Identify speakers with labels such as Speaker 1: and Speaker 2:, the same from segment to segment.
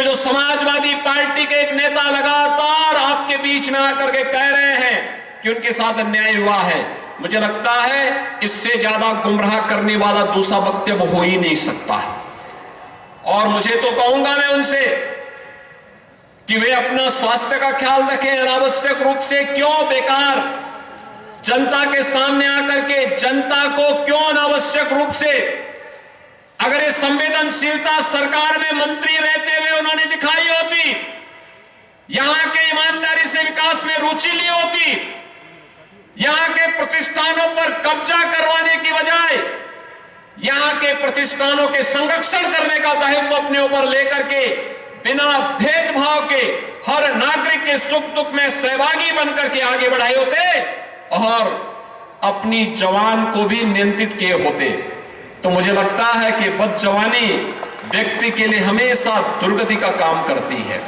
Speaker 1: कि जो समाजवादी पार्टी के एक नेता लगातार आपके बीच में आकर के कह रहे हैं कि उनके साथ अन्याय हुआ है, मुझे लगता है इससे ज्यादा गुमराह करने वाला दूसरा वक्तव्य हो ही नहीं सकता। और मुझे तो कहूंगा मैं उनसे कि वे अपना स्वास्थ्य का ख्याल रखें। अनावश्यक रूप से क्यों बेकार जनता के सामने आकर के जनता को क्यों अनावश्यक रूप से, अगर ये संवेदनशीलता सरकार में मंत्री रहते हुए उन्होंने दिखाई होती, यहां के ईमानदारी से विकास में रुचि ली होती, यहां के प्रतिष्ठानों पर कब्जा करवाने की बजाय यहां के प्रतिष्ठानों के संरक्षण करने का दायित्व अपने ऊपर लेकर के बिना भेदभाव के हर नागरिक के सुख दुख में सहभागी बनकर के आगे बढ़ाए होते और अपनी जवान को भी नियंत्रित किए होते, तो मुझे लगता है कि बदजवानी व्यक्ति के लिए हमेशा दुर्गति का काम करती है।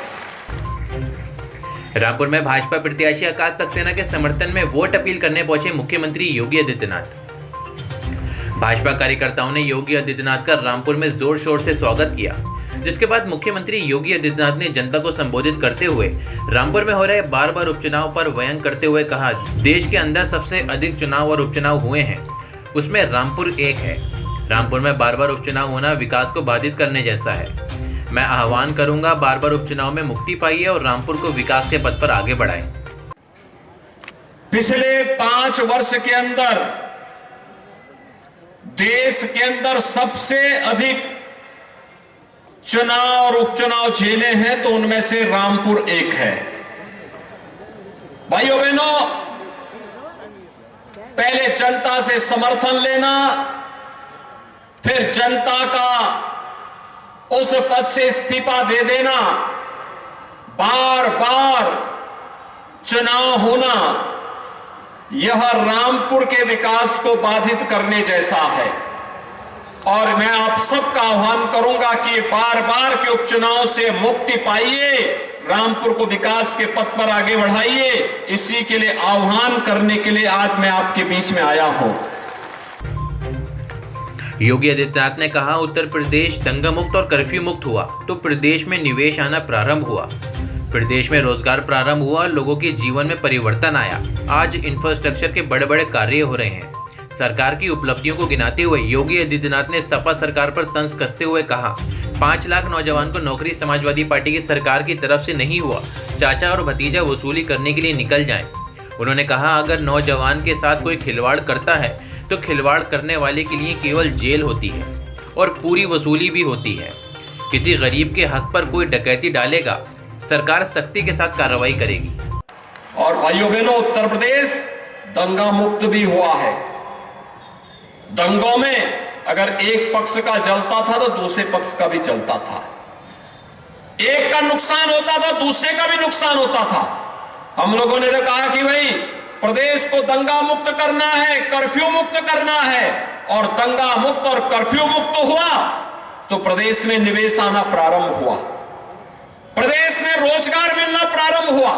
Speaker 2: रामपुर में भाजपा प्रत्याशी आकाश सक्सेना के समर्थन में वोट अपील करने पहुंचे मुख्यमंत्री योगी आदित्यनाथ। भाजपा कार्यकर्ताओं ने योगी आदित्यनाथ का रामपुर में जोर शोर से स्वागत किया, जिसके बाद मुख्यमंत्री योगी आदित्यनाथ ने जनता को संबोधित करते हुए रामपुर में हो रहे बार-बार उपचुनाव पर व्यंग करते हुए कहा, देश के अंदर सबसे अधिक चुनाव और उपचुनाव हुए हैं, उसमें रामपुर एक है। रामपुर में बार-बार उपचुनाव होना विकास को बाधित करने जैसा है। मैं आह्वान करूंगा, बार-बार उपचुनाव में मुक्ति पाइए और रामपुर को विकास के पथ पर आगे बढ़ाएं।
Speaker 1: पिछले 5 वर्ष के अंदर देश के अंदर सबसे अधिक चुनाव और उपचुनाव झेले हैं, तो उनमें से रामपुर एक है। भाइयों बहनों, पहले जनता से समर्थन लेना, फिर जनता का उस पद से इस्तीफा दे देना, बार बार चुनाव होना, यह रामपुर के विकास को बाधित करने जैसा है। और मैं आप सबका आह्वान करूंगा कि बार बार के उपचुनाव से मुक्ति पाइए, रामपुर को विकास के पथ पर आगे बढ़ाइए। इसी के लिए आह्वान करने के लिए आज मैं आपके बीच में आया हूं।
Speaker 2: योगी आदित्यनाथ ने कहा, उत्तर प्रदेश दंगा मुक्त और कर्फ्यू मुक्त हुआ तो प्रदेश में निवेश आना प्रारंभ हुआ, प्रदेश में रोजगार प्रारंभ हुआ, लोगों के जीवन में परिवर्तन आया। आज इंफ्रास्ट्रक्चर के बड़े बड़े कार्य हो रहे हैं। सरकार की उपलब्धियों को गिनाते हुए योगी आदित्यनाथ ने सपा सरकार पर तंज कसते हुए कहा, 5 लाख नौजवान को नौकरी समाजवादी पार्टी की सरकार की तरफ से नहीं हुआ, चाचा और भतीजा वसूली करने के लिए निकल जाएं। उन्होंने कहा, अगर नौजवान के साथ कोई खिलवाड़ करता है तो खिलवाड़ करने वाले के लिए केवल जेल होती है और पूरी वसूली भी होती है। किसी गरीब के हक पर कोई डकैती डालेगा, सरकार सख्ती के साथ कार्रवाई करेगी।
Speaker 1: और भाइयों बहनों, उत्तर प्रदेश दंगा मुक्त भी हुआ है। दंगों में अगर एक पक्ष का जलता था तो दूसरे पक्ष का भी जलता था, एक का नुकसान होता था दूसरे का भी नुकसान होता था। हम लोगों ने तो कहा कि भाई प्रदेश को दंगा मुक्त करना है, कर्फ्यू मुक्त करना है, और दंगा मुक्त और कर्फ्यू मुक्त हुआ तो प्रदेश में निवेश आना प्रारंभ हुआ, प्रदेश में रोजगार मिलना प्रारंभ हुआ,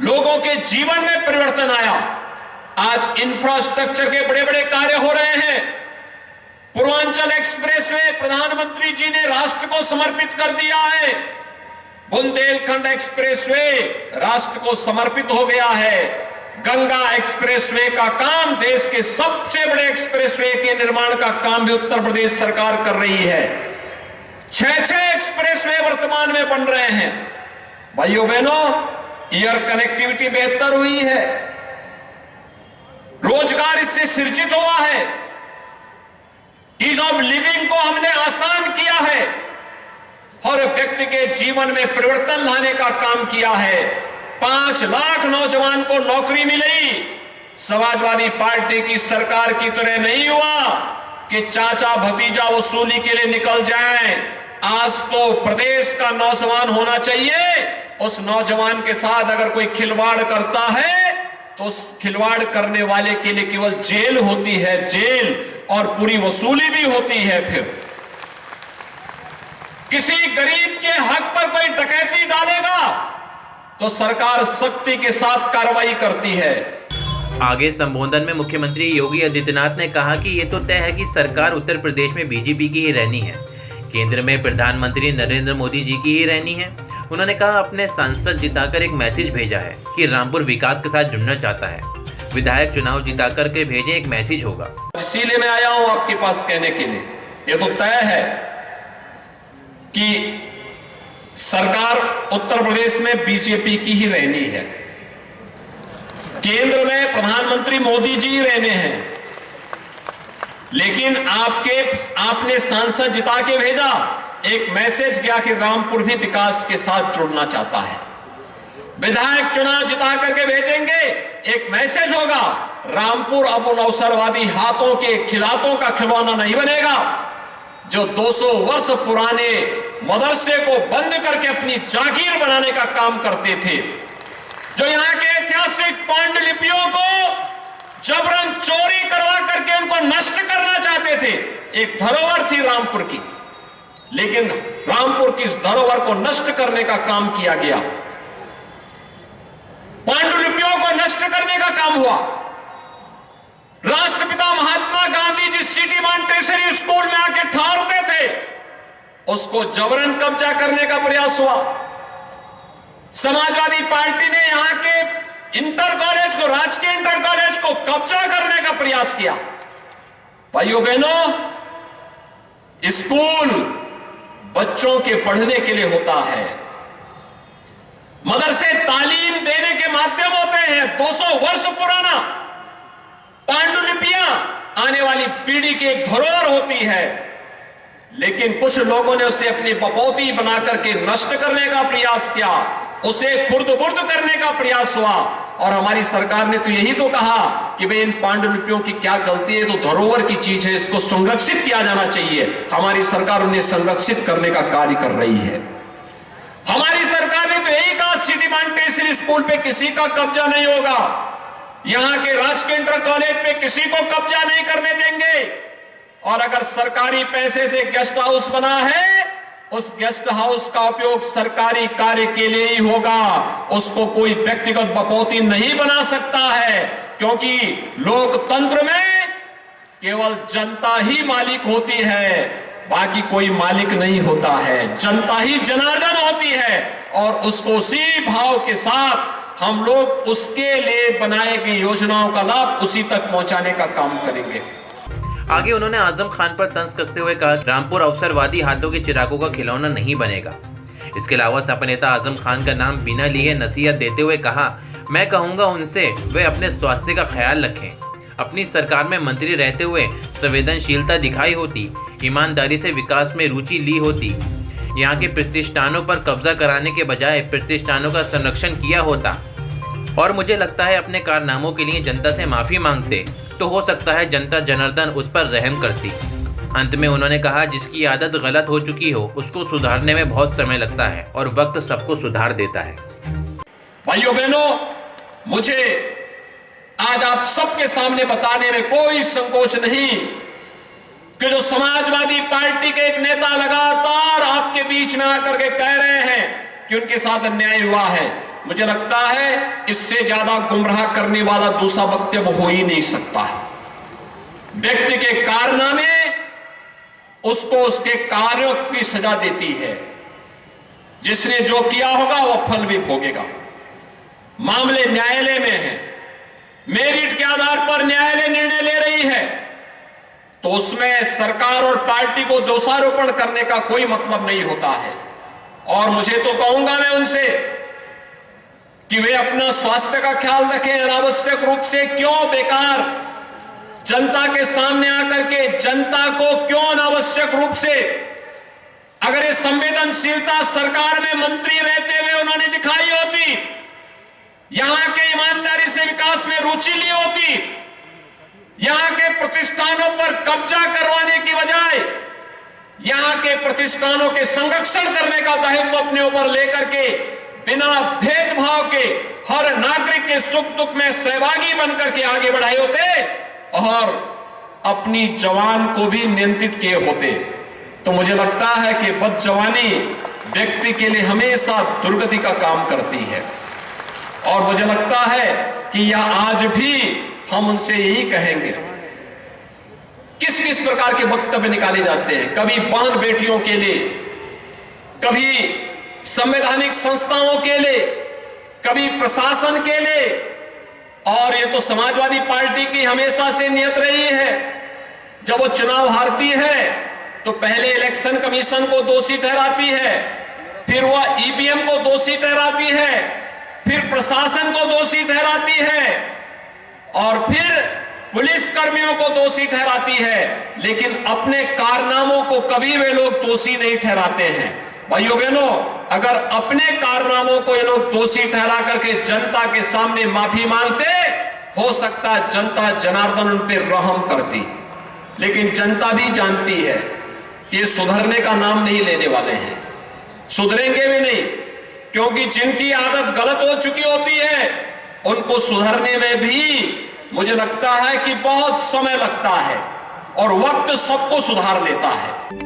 Speaker 1: लोगों के जीवन में परिवर्तन आया। आज इंफ्रास्ट्रक्चर के बड़े बड़े कार्य हो रहे हैं। पूर्वांचल एक्सप्रेसवे प्रधानमंत्री जी ने राष्ट्र को समर्पित कर दिया है। बुंदेलखंड एक्सप्रेसवे राष्ट्र को समर्पित हो गया है। गंगा एक्सप्रेसवे का काम, देश के सबसे बड़े एक्सप्रेसवे के निर्माण का काम भी उत्तर प्रदेश सरकार कर रही है। 6 एक्सप्रेसवे वर्तमान में बन रहे हैं। भाइयों बहनों, एयर कनेक्टिविटी बेहतर हुई है, रोजगार इससे सृजित हुआ है, ईज ऑफ लिविंग को हमने आसान किया है, हर व्यक्ति के जीवन में परिवर्तन लाने का काम किया है। 5 लाख नौजवान को नौकरी मिली। समाजवादी पार्टी की सरकार की तरह नहीं हुआ कि चाचा भतीजा वसूली के लिए निकल जाएं। आज तो प्रदेश का नौजवान होना चाहिए। उस नौजवान के साथ अगर कोई खिलवाड़ करता है तो उस खिलवाड़ करने वाले के लिए केवल जेल होती है, जेल, और पूरी वसूली भी होती है। फिर किसी गरीब के हक पर कोई डकैती डालेगा तो सरकार सख्ती के साथ कार्रवाई करती है।
Speaker 2: आगे संबोधन में मुख्यमंत्री योगी आदित्यनाथ ने कहा कि ये तो तय है कि सरकार उत्तर प्रदेश में बीजेपी की ही रहनी है, केंद्र में प्रधानमंत्री नरेंद्र मोदी जी की ही रहनी है। उन्होंने कहा अपने सांसद जिताकर एक मैसेज भेजा है कि रामपुर विकास के साथ जुड़ना चाहता है। विधायक चुनाव जिताकर के भेजे एक मैसेज होगा।
Speaker 1: इसीलिए मैं आया हूं आपके पास कहने के लिए, ये तो तय है कि सरकार उत्तर प्रदेश में बीजेपी की ही रहनी है, केंद्र में प्रधानमंत्री मोदी जी ही रहने हैं। लेकिन आपने सांसद जिता के भेजा, एक मैसेज गया कि रामपुर भी विकास के साथ जुड़ना चाहता है। विधायक चुनाव जिता करके भेजेंगे, एक मैसेज होगा, रामपुर अब उन अवसरवादी हाथों के खिलातों का खिलौना नहीं बनेगा जो 200 वर्ष पुराने मदरसे को बंद करके अपनी जागीर बनाने का काम करते थे, जो यहां के ऐतिहासिक पांडुलिपियों को जबरन चोरी करवा करके उनको नष्ट करना चाहते थे। एक धरोहर थी रामपुर की, लेकिन रामपुर की इस धरोहर को नष्ट करने का काम किया गया, पांडुलिपियों को नष्ट करने का काम हुआ। राष्ट्रपिता महात्मा गांधी जिस सिटी मॉन्टेसरी स्कूल में आके ठहरते थे, उसको जबरन कब्जा करने का प्रयास हुआ। समाजवादी पार्टी ने यहां के इंटर कॉलेज को, राजकीय इंटर कॉलेज को कब्जा करने का प्रयास किया। भाइयों बहनों, स्कूल बच्चों के पढ़ने के लिए होता है, मदरसे तालीम देने के माध्यम होते हैं। 200 वर्ष पुराना पांडुलिपियां आने वाली पीढ़ी की एक धरोहर होती है, लेकिन कुछ लोगों ने उसे अपनी बपौती बनाकर के नष्ट करने का प्रयास किया, उसे खुर्द-बुर्द करने का प्रयास हुआ। और हमारी सरकार ने तो यही तो कहा कि भाई इन पांडुलिपियों की क्या गलती है, तो धरोहर की चीज है, इसको संरक्षित किया जाना चाहिए। हमारी सरकार उन्हें संरक्षित करने का कार्य कर रही है। हमारी सरकार ने तो यही कहा सिटी मॉन्टेसरी स्कूल पे किसी का कब्जा नहीं होगा, यहां के राजकीय इंटर कॉलेज पे किसी को कब्जा नहीं करने देंगे। और अगर सरकारी पैसे से गेस्ट हाउस बना है, उस गेस्ट हाउस का उपयोग सरकारी कार्य के लिए ही होगा, उसको कोई व्यक्तिगत बपौती नहीं बना सकता है, क्योंकि लोकतंत्र में केवल जनता ही मालिक होती है, बाकी कोई मालिक नहीं होता है। जनता ही जनार्दन होती है, और उसको उसी भाव के साथ हम लोग उसके लिए बनाए गई योजनाओं का लाभ उसी तक पहुंचाने का काम करेंगे।
Speaker 2: आगे उन्होंने आजम खान पर तंज कसते हुए कहा रामपुर अवसरवादी हाथों के चिरागों का खिलौना नहीं बनेगा। इसके अलावा सपा नेता आजम खान का नाम बिना लिए नसीहत देते हुए कहा, मैं कहूँगा उनसे वे अपने स्वास्थ्य का ख्याल रखें। अपनी सरकार में मंत्री रहते हुए संवेदनशीलता दिखाई होती, ईमानदारी से विकास में रुचि ली होती, यहाँ के प्रतिष्ठानों पर कब्जा कराने के बजाय प्रतिष्ठानों का संरक्षण किया होता, और मुझे लगता है अपने कारनामों के लिए जनता से माफ़ी मांगते, तो हो सकता है जनता जनार्दन उस पर रहम करती। अंत में उन्होंने कहा जिसकी आदत गलत हो चुकी हो उसको सुधारने में बहुत समय लगता है और वक्त सबको सुधार देता है।
Speaker 1: भाइयों बहनों, मुझे आज आप सबके सामने बताने में कोई संकोच नहीं कि जो समाजवादी पार्टी के एक नेता लगातार आपके बीच में आकर के कह रहे हैं कि उनके साथ अन्याय हुआ है, मुझे लगता है इससे ज्यादा गुमराह करने वाला दूसरा वक्तव्य हो ही नहीं सकता है। व्यक्ति के कारनामे उसको उसके कार्यों की सजा देती है, जिसने जो किया होगा वह फल भी भोगेगा। मामले न्यायालय में है, मेरिट के आधार पर न्यायालय निर्णय ले रही है, तो उसमें सरकार और पार्टी को दोषारोपण करने का कोई मतलब नहीं होता है। और मुझे तो कहूंगा मैं उनसे कि वे अपना स्वास्थ्य का ख्याल रखें। अनावश्यक रूप से क्यों बेकार जनता के सामने आकर के जनता को क्यों अनावश्यक रूप से, अगर ये संवेदनशीलता सरकार में मंत्री रहते हुए उन्होंने दिखाई होती, यहां के ईमानदारी से विकास में रुचि ली होती, यहां के प्रतिष्ठानों पर कब्जा करवाने की बजाय यहां के प्रतिष्ठानों के संरक्षण करने का दायित्व अपने ऊपर लेकर के बिना भेदभाव के हर नागरिक के सुख दुख में सहभागी बनकर के आगे बढ़ाए होते और अपनी जवान को भी नियंत्रित किए होते, तो मुझे लगता है कि बदजवानी व्यक्ति के लिए हमेशा दुर्गति का काम करती है। और मुझे लगता है कि यह आज भी हम उनसे यही कहेंगे किस किस प्रकार के वक्तव्य निकाले जाते हैं, कभी बहन बेटियों के लिए, कभी संवैधानिक संस्थाओं के लिए, कभी प्रशासन के लिए। और ये तो समाजवादी पार्टी की हमेशा से नियत रही है, जब वो चुनाव हारती है तो पहले इलेक्शन कमीशन को दोषी ठहराती है, फिर वह ईवीएम को दोषी ठहराती है, फिर प्रशासन को दोषी ठहराती है और फिर पुलिस कर्मियों को दोषी ठहराती है, लेकिन अपने कारनामों को कभी वे लोग दोषी नहीं ठहराते हैं। भाइयों बहनों, अगर अपने कारनामों को ये लोग दोषी ठहरा करके जनता के सामने माफी मांगते, हो सकता है जनता जनार्दन उन पर रहम करती, लेकिन जनता भी जानती है ये सुधरने का नाम नहीं लेने वाले हैं, सुधरेंगे भी नहीं, क्योंकि जिनकी आदत गलत हो चुकी होती है उनको सुधरने में भी मुझे लगता है कि बहुत समय लगता है और वक्त सबको सुधार लेता है।